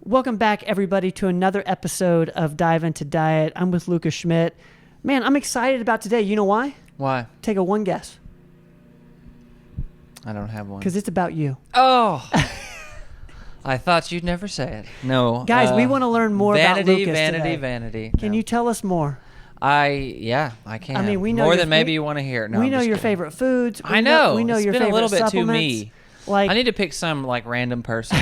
Welcome back, everybody, to another episode of Dive Into Diet. I'm with Lucas Schmidt. Man, I'm excited about today. You know why? Why? Take a one guess. I don't have one. Because it's about you. Oh! I thought you'd never say it. No. Guys, we want to learn more about Lucas today. Vanity. Can you tell us more? I can. I mean, we know more than maybe you want to hear. No, we I'm know just your kidding. favorite foods. I know. We know it's your been favorite a little bit too supplements. me. Like, I need to pick some like random person.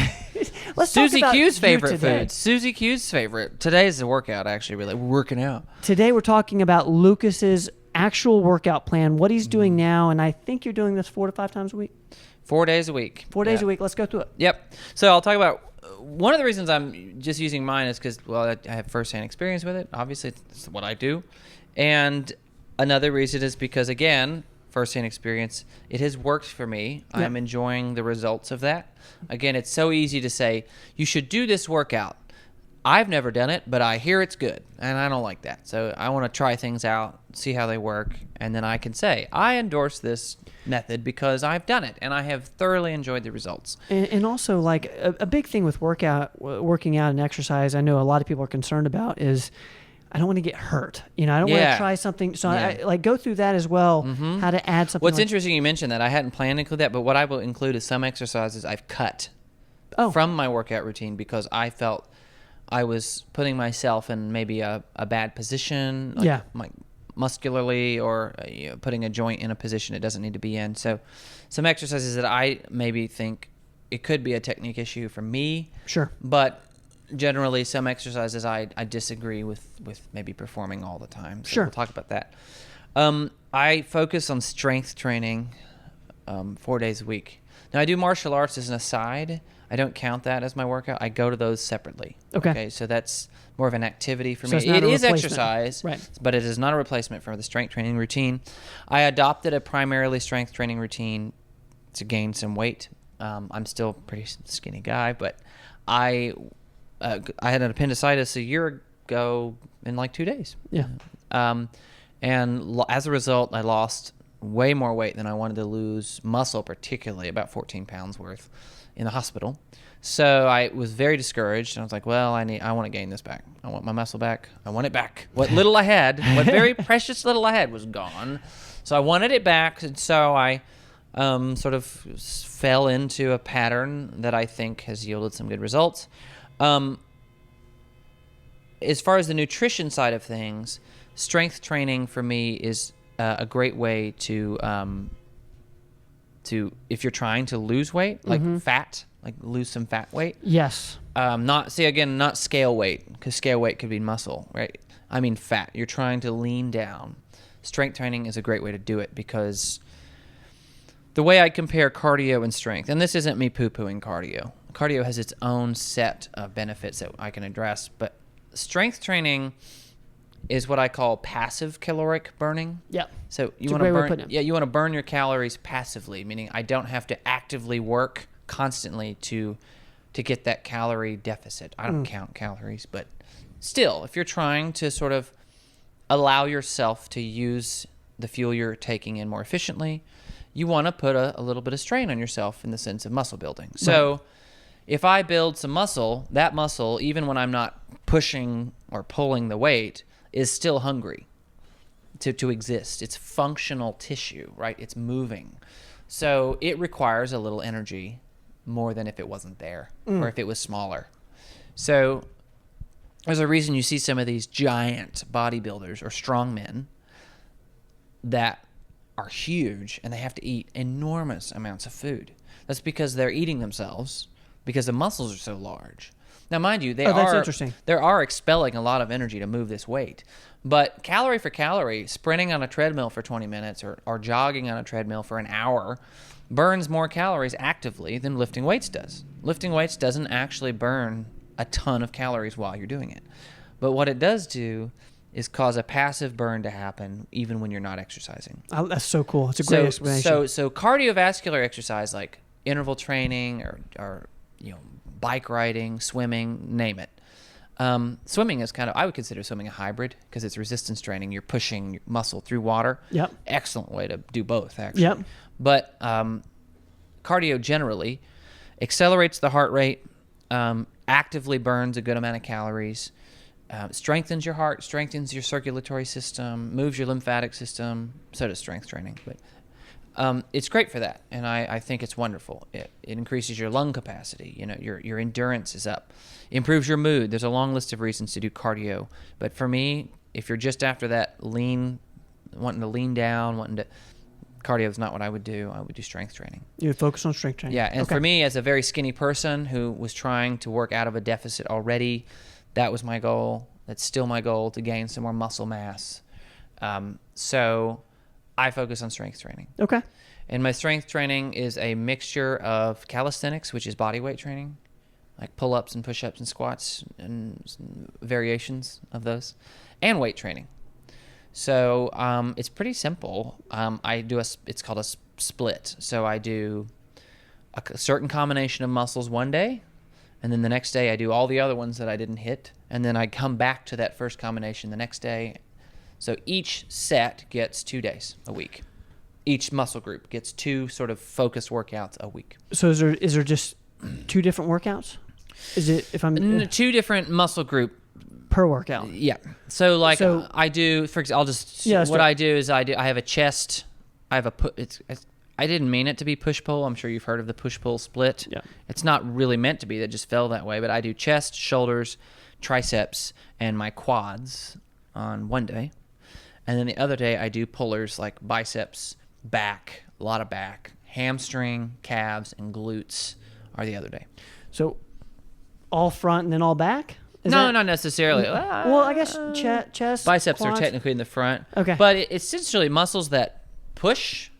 let's Susie talk about Q's you favorite today. food. Susie Q's favorite. Today's the workout. Actually, we're working out. Today we're talking about Lucas's actual workout plan, what he's doing now, and I think you're doing this 4 to 5 times a week. 4 days a week. 4 days a week. Let's go through it. Yep. So I'll talk about one of the reasons I'm just using mine is because, well, I have firsthand experience with it. Obviously, it's what I do. And another reason is because, again, firsthand experience, it has worked for me. Yep. I'm enjoying the results of that. Again, it's so easy to say, you should do this workout. I've never done it, but I hear it's good, and I don't like that. So I want to try things out, see how they work, and then I can say, I endorse this method because I've done it, and I have thoroughly enjoyed the results. And also, like, a big thing with working out and exercise, I know a lot of people are concerned about is I don't want to get hurt. You know, I don't want to try something. So I like go through that as well, how to add something. What's interesting, you mentioned that. I hadn't planned to include that, but what I will include is some exercises I've cut from my workout routine because I felt I was putting myself in maybe a bad position, like muscularly, or putting a joint in a position it doesn't need to be in. So some exercises that I maybe think it could be a technique issue for me. Sure. But generally some exercises I disagree with maybe performing all the time. So we'll talk about that. I focus on strength training 4 days a week. Now I do martial arts as an aside. I don't count that as my workout. I go to those separately. Okay. So that's more of an activity for So me. it's not It a is replacement. exercise, Right. but it is not a replacement for the strength training routine. I adopted a primarily strength training routine to gain some weight. I'm still a pretty skinny guy, but I had an appendicitis a year ago in like 2 days. Yeah. And as a result, I lost way more weight than I wanted to lose, muscle particularly, about 14 pounds worth in the hospital. So I was very discouraged, and I was like, well, I want to gain this back. I want my muscle back. I want it back. What little I had, what very precious little I had was gone. So I wanted it back, and so I sort of fell into a pattern that I think has yielded some good results. As far as the nutrition side of things, strength training for me is a great way to if you're trying to lose weight, like fat, like lose some fat weight. Yes. Not scale weight, because scale weight could be muscle, right? I mean fat. You're trying to lean down. Strength training is a great way to do it because the way I compare cardio and strength, and this isn't me poo-pooing cardio. Cardio has its own set of benefits that I can address, but strength training is what I call passive caloric burning. Yeah. So you want to burn your calories passively, meaning I don't have to actively work constantly to get that calorie deficit. I don't count calories, but still, if you're trying to sort of allow yourself to use the fuel you're taking in more efficiently, you want to put a little bit of strain on yourself in the sense of muscle building. So if I build some muscle, that muscle, even when I'm not pushing or pulling the weight, is still hungry to exist. It's functional tissue, right? It's moving. So it requires a little energy more than if it wasn't there or if it was smaller. So there's a reason you see some of these giant bodybuilders or strongmen that are huge and they have to eat enormous amounts of food. That's because they're eating themselves because the muscles are so large. Now, mind you, that's interesting. They are expelling a lot of energy to move this weight. But calorie for calorie, sprinting on a treadmill for 20 minutes or jogging on a treadmill for an hour burns more calories actively than lifting weights does. Lifting weights doesn't actually burn a ton of calories while you're doing it. But what it does do is cause a passive burn to happen even when you're not exercising. Oh, that's so cool. It's a great explanation. So cardiovascular exercise like interval training or bike riding, swimming, name it. Swimming is I would consider swimming a hybrid because it's resistance training. You're pushing your muscle through water. Yep. Excellent way to do both, actually. Yep. But cardio generally accelerates the heart rate, actively burns a good amount of calories, strengthens your heart, strengthens your circulatory system, moves your lymphatic system. So does strength training. But it's great for that, and I think it's wonderful. It increases your lung capacity. You know, your endurance is up. Improves your mood. There's a long list of reasons to do cardio. But for me, if you're just after that wanting to lean down, cardio is not what I would do. I would do strength training. You would focus on strength training. Yeah, and for me, as a very skinny person who was trying to work out of a deficit already, that was my goal. That's still my goal, to gain some more muscle mass. So I focus on strength training. Okay. And my strength training is a mixture of calisthenics, which is body weight training, like pull-ups and push-ups and squats and variations of those, and weight training. So it's pretty simple. It's called a split. So I do a certain combination of muscles one day, and then the next day I do all the other ones that I didn't hit, and then I come back to that first combination the next day. So each set gets 2 days a week. Each muscle group gets 2 sort of focused workouts a week. So is there just 2 different workouts? Is it, if I'm 2 different muscle group per workout? Yeah. So I do, for example, I have a chest. I didn't mean it to be push-pull. I'm sure you've heard of the push-pull split. Yeah. It's not really meant to be. That just fell that way. But I do chest, shoulders, triceps, and my quads on one day. And then the other day I do pullers like biceps, back, a lot of back, hamstring, calves, and glutes are the other day. So all front and then all back? Not necessarily. Well, I guess chest, biceps quads. are technically in the front. Okay. But it's essentially muscles that push,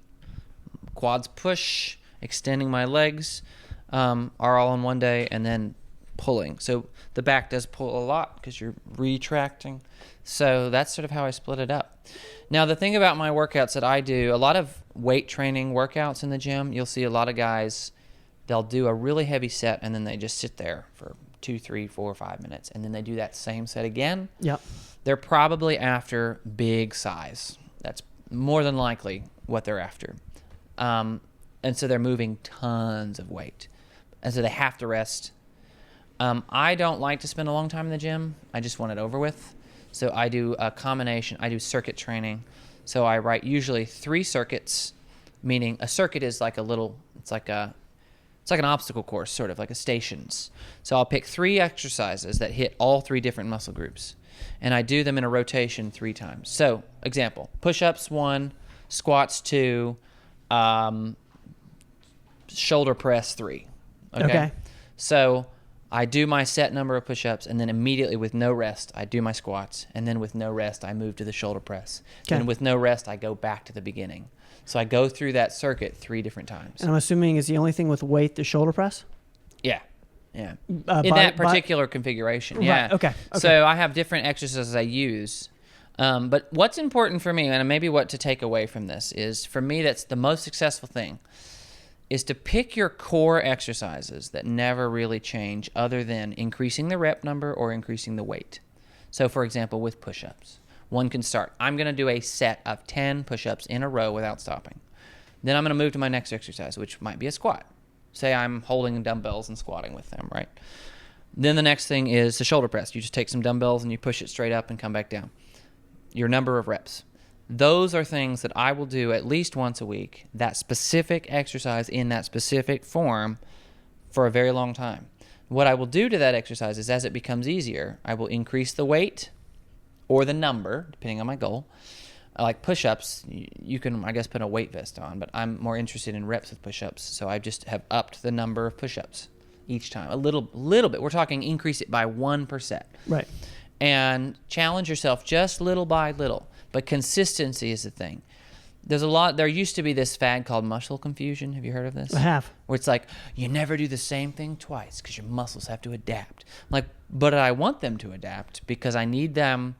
quads push, extending my legs are all on one day, and then pulling. So the back does pull a lot because you're retracting. So that's sort of how I split it up. Now, the thing about my workouts that I do, a lot of weight training workouts in the gym, you'll see a lot of guys, they'll do a really heavy set, and then they just sit there for 2, 3, 4, 5 minutes, and then they do that same set again. Yep. They're probably after big size. That's more than likely what they're after. And so they're moving tons of weight. And so they have to rest. I don't like to spend a long time in the gym. I just want it over with. So I do a combination. I do circuit training. So I write usually 3 circuits, meaning a circuit is like it's like an obstacle course, sort of like a stations. So I'll pick 3 exercises that hit all 3 different muscle groups, and I do them in a rotation 3 times. So, example, push-ups 1, squats 2, shoulder press 3. Okay. So I do my set number of push-ups, and then immediately with no rest, I do my squats, and then with no rest, I move to the shoulder press. Okay. And with no rest, I go back to the beginning. So I go through that circuit 3 different times. And I'm assuming is the only thing with weight the shoulder press? Yeah. In that particular configuration. Yeah. Right. Okay. So I have different exercises I use. But what's important for me, and maybe what to take away from this, is for me that's the most successful thing, is to pick your core exercises that never really change other than increasing the rep number or increasing the weight. So, for example, with push-ups. One can start, I'm going to do a set of 10 push-ups in a row without stopping. Then I'm going to move to my next exercise, which might be a squat. Say I'm holding dumbbells and squatting with them, right? Then the next thing is the shoulder press. You just take some dumbbells and you push it straight up and come back down. Your number of reps. Those are things that I will do at least once a week, that specific exercise in that specific form for a very long time. What I will do to that exercise is as it becomes easier, I will increase the weight or the number, depending on my goal. Like push-ups, you can, I guess, put a weight vest on, but I'm more interested in reps with push-ups, so I just have upped the number of push-ups each time. A little bit. We're talking increase it by 1%. Right. And challenge yourself just little by little. But consistency is the thing. There used to be this fad called muscle confusion. Have you heard of this? I have. Where it's like, you never do the same thing twice because your muscles have to adapt. But I want them to adapt because I need them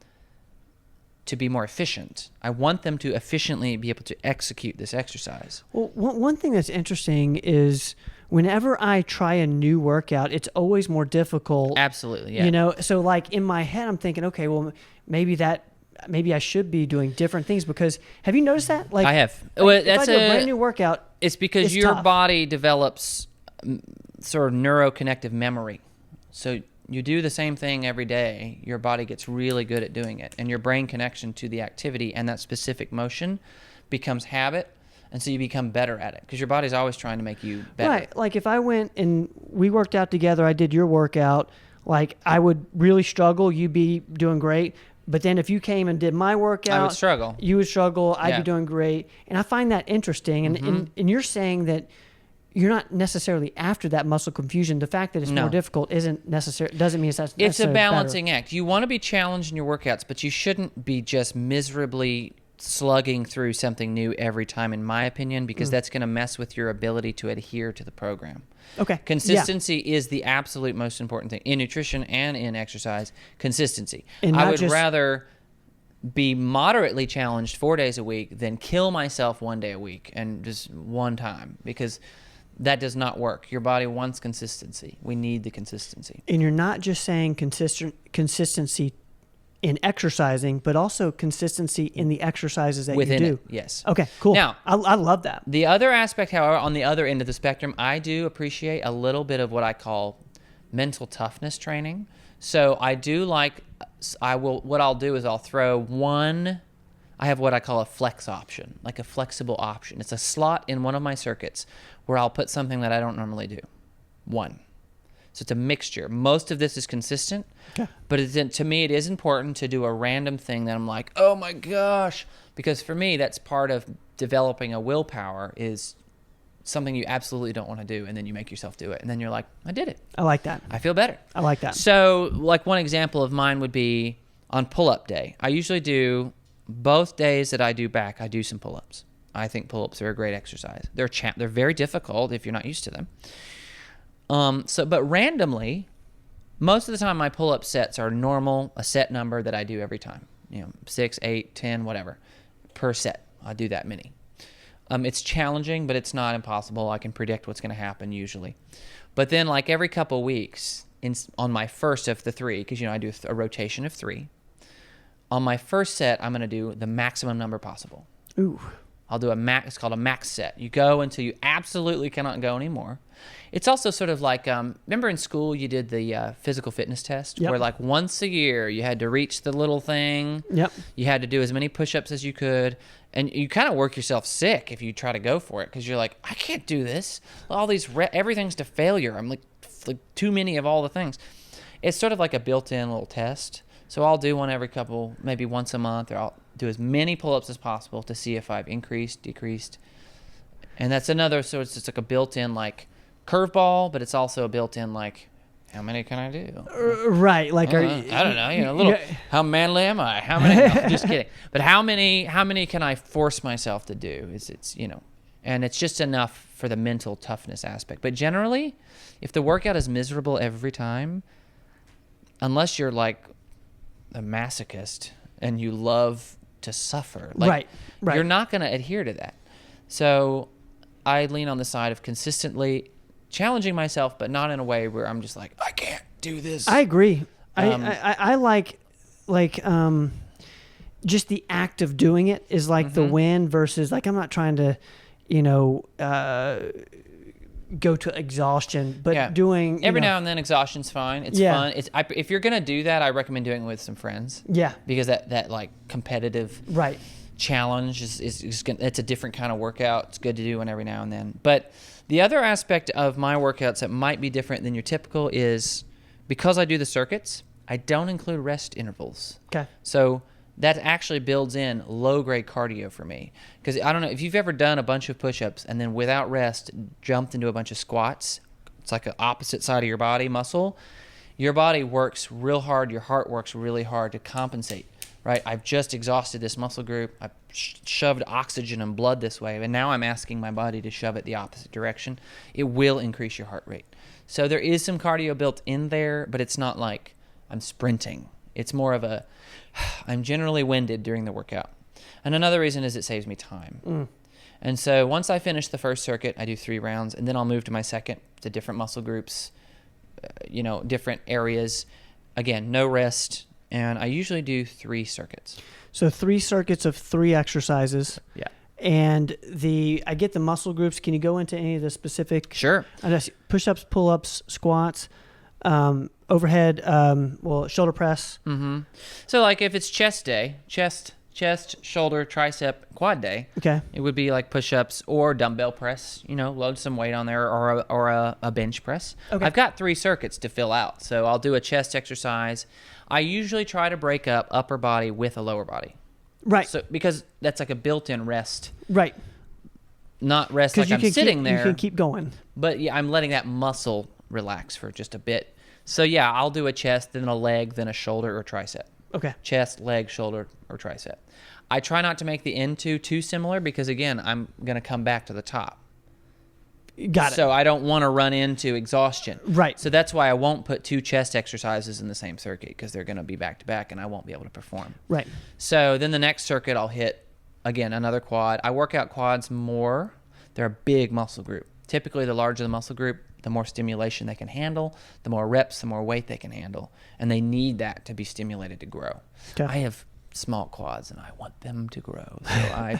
to be more efficient. I want them to efficiently be able to execute this exercise. Well, one thing that's interesting is whenever I try a new workout, it's always more difficult. Absolutely, yeah. So like in my head, I'm thinking, okay, well, maybe I should be doing different things because have you noticed that? Like I have. If I do a brand new workout, it's because your body develops sort of neuroconnective memory So you do the same thing every day, your body gets really good at doing it, and your brain connection to the activity and that specific motion becomes habit, and so you become better at it because your body's always trying to make you better. Right. Like if I went and we worked out together, I did your workout, like I would really struggle, you'd be doing great. But then if you came and did my workout, I would struggle. You would struggle, I'd be doing great. And I find that interesting. And, and you're saying that you're not necessarily after that muscle confusion. The fact that it's more difficult isn't necessary. Doesn't mean it's necessarily It's a balancing act. You want to be challenged in your workouts, but you shouldn't be just miserably slugging through something new every time, in my opinion, because that's going to mess with your ability to adhere to the program. Okay. Consistency is the absolute most important thing in nutrition and in exercise. Consistency. And I would rather be moderately challenged 4 days a week than kill myself 1 day a week and just one time, because that does not work. Your body wants consistency. We need the consistency. And you're not just saying consistency in exercising, but also consistency in the exercises that Within you do. It, yes. Okay, cool. Now, I love that. The other aspect, however, on the other end of the spectrum, I do appreciate a little bit of what I call mental toughness training. So I do like, what I'll do is I'll throw I have what I call a flex option, like a flexible option. It's a slot in one of my circuits where I'll put something that I don't normally do. So it's a mixture. Most of this is consistent, but to me it is important to do a random thing that I'm like, oh my gosh, because for me that's part of developing a willpower, is something you absolutely don't want to do, and then you make yourself do it, and then you're like, I did it. I like that. I feel better. I like that. So like one example of mine would be on pull-up day. I usually do both days that I do back, I do some pull-ups. I think pull-ups are a great exercise. They're very difficult if you're not used to them. But randomly, most of the time my pull-up sets are normal, a set number that I do every time. 6, 8, 10, whatever, per set. I do that many. It's challenging, but it's not impossible. I can predict what's going to happen usually. But then like every couple weeks, on my first of the 3, because I do a rotation of 3, on my first set, I'm going to do the maximum number possible. Ooh. I'll do it's called a max set. You go until you absolutely cannot go anymore. It's also sort of like, remember in school you did the physical fitness test? Yep. Where like once a year you had to reach the little thing. Yep. You had to do as many push-ups as you could. And you kind of work yourself sick if you try to go for it, because you're like, I can't do this. All these, everything's to failure. I'm like too many of all the things. It's sort of like a built-in little test. So I'll do one every maybe once a month, or I'll do as many pull-ups as possible to see if I've increased, decreased. And that's another, so it's just like a built-in like curveball, but it's also a built-in like, how many can I do? Right. Like, I don't know, how manly am I? How many? No, just kidding. But how many can I force myself to do? And it's just enough for the mental toughness aspect. But generally, if the workout is miserable every time, unless you're like a masochist and you love to suffer, right. You're not going to adhere to that. So I lean on the side of consistently challenging myself, but not in a way where I'm just like, I can't do this. I agree. I like just the act of doing it is like the win, versus like I'm not trying to go to exhaustion, but doing every now and then exhaustion's fine. It's fun. If you're gonna do that, I recommend doing it with some friends. Yeah, because that like competitive challenge is it's a different kind of workout. It's good to do one every now and then. But the other aspect of my workouts that might be different than your typical is, because I do the circuits, I don't include rest intervals. Okay. So that actually builds in low-grade cardio for me. Because I don't know if you've ever done a bunch of push-ups and then without rest jumped into a bunch of squats. It's like an opposite side of your body muscle. Your body works real hard. Your heart works really hard to compensate, right? I've just exhausted this muscle group. I've shoved oxygen and blood this way, and now I'm asking my body to shove it the opposite direction. It will increase your heart rate. So there is some cardio built in there, but it's not like I'm sprinting. It's more of I'm generally winded during the workout. And another reason is it saves me time. And so once I finish the first circuit, I do 3 rounds, and then I'll move to my second, to different muscle groups, different areas. Again, no rest, and I usually do 3 circuits. So 3 circuits of 3 exercises. Yeah. And I get the muscle groups. Can you go into any of the specific? Sure. Push-ups, pull-ups, squats. overhead, shoulder press. Mm-hmm. So like if it's chest day, chest, shoulder, tricep, quad day. Okay. It would be like push-ups or dumbbell press. Load some weight on there, or a bench press. Okay. I've got 3 circuits to fill out, so I'll do a chest exercise. I usually try to break up upper body with a lower body. Right. So because that's like a built-in rest. Right. Not rest like I'm sitting there. You can keep going. But yeah, I'm letting that muscle relax for just a bit. So yeah, I'll do a chest, then a leg, then a shoulder or tricep. Okay. Chest, leg, shoulder, or tricep. I try not to make the end too similar because, again, I'm going to come back to the top. Got it. So I don't want to run into exhaustion. Right. So that's why I won't put 2 chest exercises in the same circuit because they're going to be back-to-back and I won't be able to perform. Right. So then the next circuit I'll hit, again, another quad. I work out quads more. They're a big muscle group. Typically, the larger the muscle group, the more stimulation they can handle, the more reps, the more weight they can handle. And they need that to be stimulated to grow. Okay. I have small quads and I want them to grow. So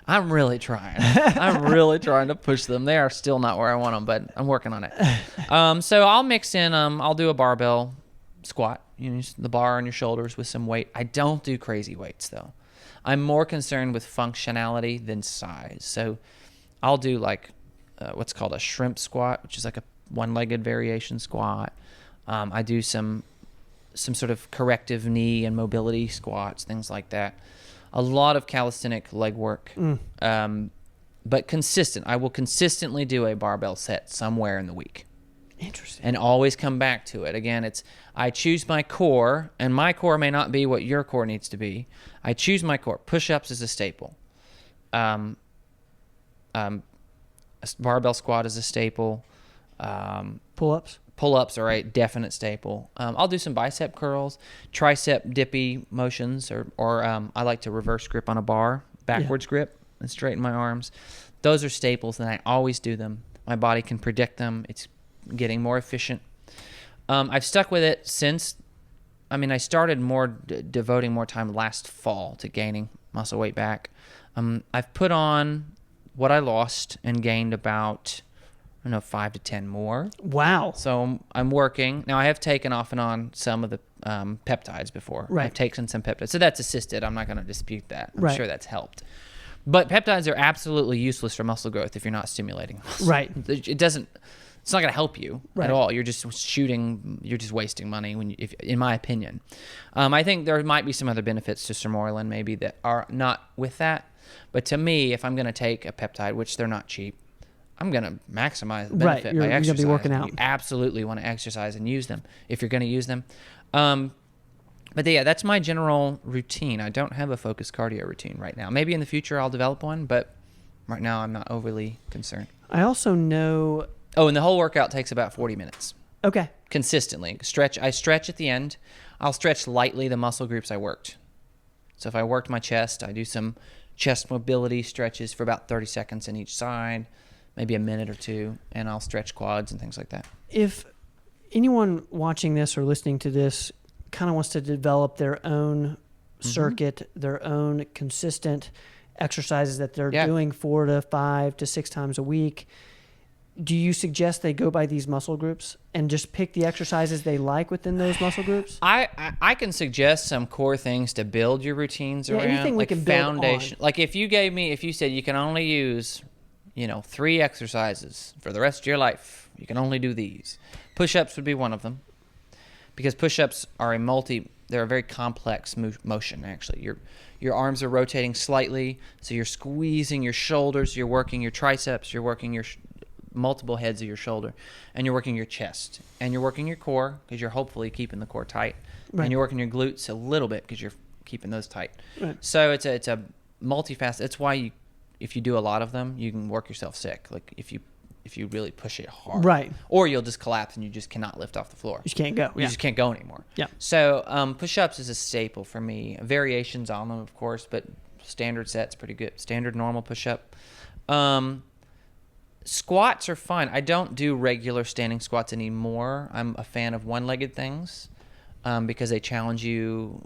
I'm really trying. I'm really trying to push them. They are still not where I want them, but I'm working on it. So I'll mix in, I'll do a barbell squat. Use the bar on your shoulders with some weight. I don't do crazy weights though. I'm more concerned with functionality than size. So I'll do like what's called a shrimp squat, which is like a one-legged variation squat. I do some sort of corrective knee and mobility squats, things like that. A lot of calisthenic leg work, but consistent. I will consistently do a barbell set somewhere in the week. Interesting. And always come back to it. Again, I choose my core, and my core may not be what your core needs to be. I choose my core. Push-ups is a staple. A barbell squat is a staple. Pull-ups? Pull-ups are a definite staple. I'll do some bicep curls, tricep dippy motions, or I like to reverse grip on a bar, backwards grip, and straighten my arms. Those are staples, and I always do them. My body can predict them. It's getting more efficient. I've stuck with it since. I started devoting more time last fall to gaining muscle weight back. I've put on what I lost and gained about 5 to 10 more. Wow. So I'm working. Now I have taken off and on some of the peptides before. Right. I've taken some peptides. So that's assisted. I'm not going to dispute that. I'm right. sure that's helped. But peptides are absolutely useless for muscle growth if you're not stimulating muscle. Right. It's not going to help you right. at all. You're just wasting money in my opinion. I think there might be some other benefits to Sermorelin maybe that are not with that. But to me, if I'm going to take a peptide, which they're not cheap, I'm going to maximize the benefit by exercise. You're going to be working out. You absolutely want to exercise and use them if you're going to use them. But yeah, that's my general routine. I don't have a focused cardio routine right now. Maybe in the future I'll develop one, but right now I'm not overly concerned. I also know... Oh, and the whole workout takes about 40 minutes. Okay. Consistently. I stretch at the end. I'll stretch lightly the muscle groups I worked. So if I worked my chest, I do some chest mobility stretches for about 30 seconds in each side, maybe a minute or two, and I'll stretch quads and things like that. If anyone watching this or listening to this kind of wants to develop their own circuit, their own consistent exercises that they're doing 4 to 5 to 6 times a week, do you suggest they go by these muscle groups and just pick the exercises they like within those muscle groups? I can suggest some core things to build your routines around. Anything like we can foundation. build on. Like if you said you can only use, 3 exercises for the rest of your life, you can only do these. Push-ups would be one of them, because push-ups are they're a very complex motion actually. Your arms are rotating slightly, so you're squeezing your shoulders, you're working your triceps, you're working your multiple heads of your shoulder, and you're working your chest, and you're working your core because you're hopefully keeping the core tight, and you're working your glutes a little bit because you're keeping those tight. Right. So it's a multifaceted. That's why if you do a lot of them, you can work yourself sick. Like if you really push it hard, right? Or you'll just collapse and you just cannot lift off the floor. You just can't go. You just can't go anymore. Yeah. So push-ups is a staple for me. Variations on them, of course, but standard set's pretty good. Standard normal push-up. Squats are fine. I don't do regular standing squats anymore. I'm a fan of one-legged things because they challenge you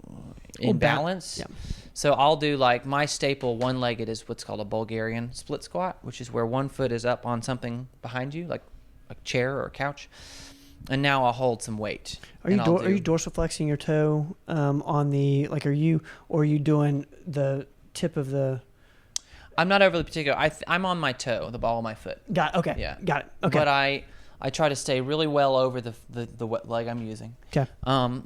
in balance. Yeah. So I'll do my staple one-legged is what's called a Bulgarian split squat, which is where one foot is up on something behind you, like a chair or a couch, and now I'll hold some weight. Are you dorsal flexing your toe on the are you doing the tip of the? I'm not overly particular. I'm on my toe, the ball of my foot. Got it. Okay. Yeah. Got it. Okay. But I try to stay really well over the leg I'm using. Okay.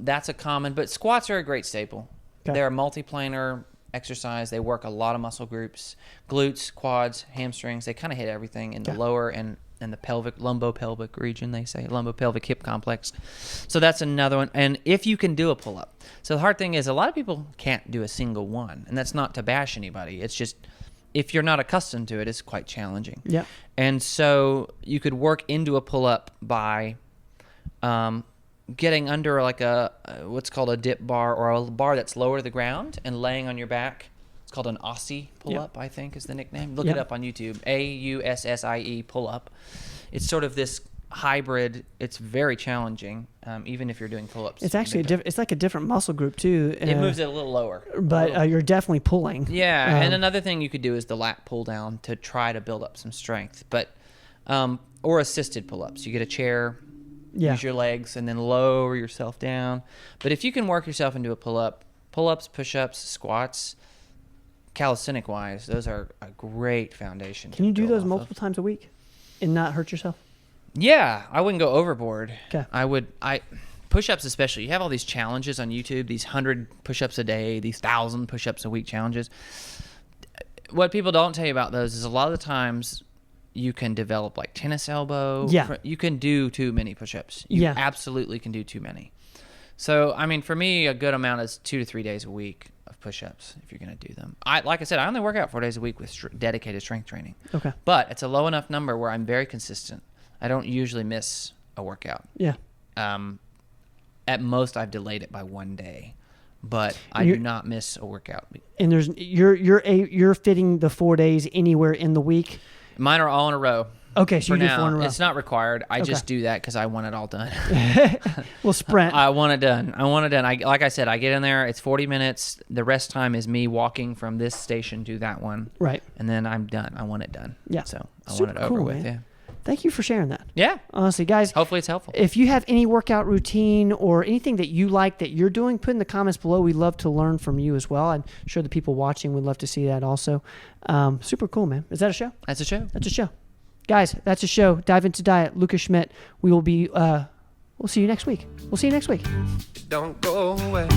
That's a common, but squats are a great staple. Okay. They're a multiplanar exercise. They work a lot of muscle groups, glutes, quads, hamstrings. They kind of hit everything in the lower and the pelvic, lumbopelvic region, they say, lumbopelvic hip complex. So that's another one. And if you can do a pull-up. So the hard thing is a lot of people can't do a single one, and that's not to bash anybody. It's just if you're not accustomed to it, it's quite challenging. Yeah. And so you could work into a pull-up by getting under like what's called a dip bar, or a bar that's lower to the ground, and laying on your back. It's called an Aussie pull-up, I think is the nickname. Look it up on YouTube. AUSSIE pull-up. It's sort of this hybrid. It's very challenging, even if you're doing pull-ups. It's actually it's like a different muscle group too. It moves it a little lower. But you're definitely pulling. Yeah, and another thing you could do is the lat pull down to try to build up some strength. But or assisted pull-ups. You get a chair, use your legs, and then lower yourself down. But if you can work yourself into a pull-up, pull-ups, push-ups, squats, calisthenic wise, those are a great foundation. Can you do those multiple times a week and not hurt yourself? Yeah, I wouldn't go overboard. Okay. Push-ups especially. You have all these challenges on YouTube, these 100 push-ups a day, these 1,000 push-ups a week challenges. What people don't tell you about those is a lot of the times you can develop like tennis elbow. Yeah. You can do too many push-ups. You absolutely can do too many. So, I mean, for me, a good amount is 2 to 3 days a week of push-ups if you're going to do them. Like I said, I only work out 4 days a week with dedicated strength training. Okay. But it's a low enough number where I'm very consistent. I don't usually miss a workout. Yeah. At most, I've delayed it by 1 day, but I do not miss a workout. And you're fitting the 4 days anywhere in the week. Mine are all in a row. Okay, so you do 4 in a row. It's not required. I just do that because I want it all done. Well, sprint. I want it done. Like I said, I get in there. It's 40 minutes. The rest time is me walking from this station to that one. Right. And then I'm done. I want it done. Yeah. So I want it over with. Yeah. Thank you for sharing that. Yeah. Honestly, guys. Hopefully it's helpful. If you have any workout routine or anything that you like that you're doing, put in the comments below. We'd love to learn from you as well. I'm sure the people watching would love to see that also. Super cool, man. Is that a show? That's a show. That's a show. Guys, that's a show. Dive into diet. Lucas Schmidt. We will be, we'll see you next week. We'll see you next week. Don't go away.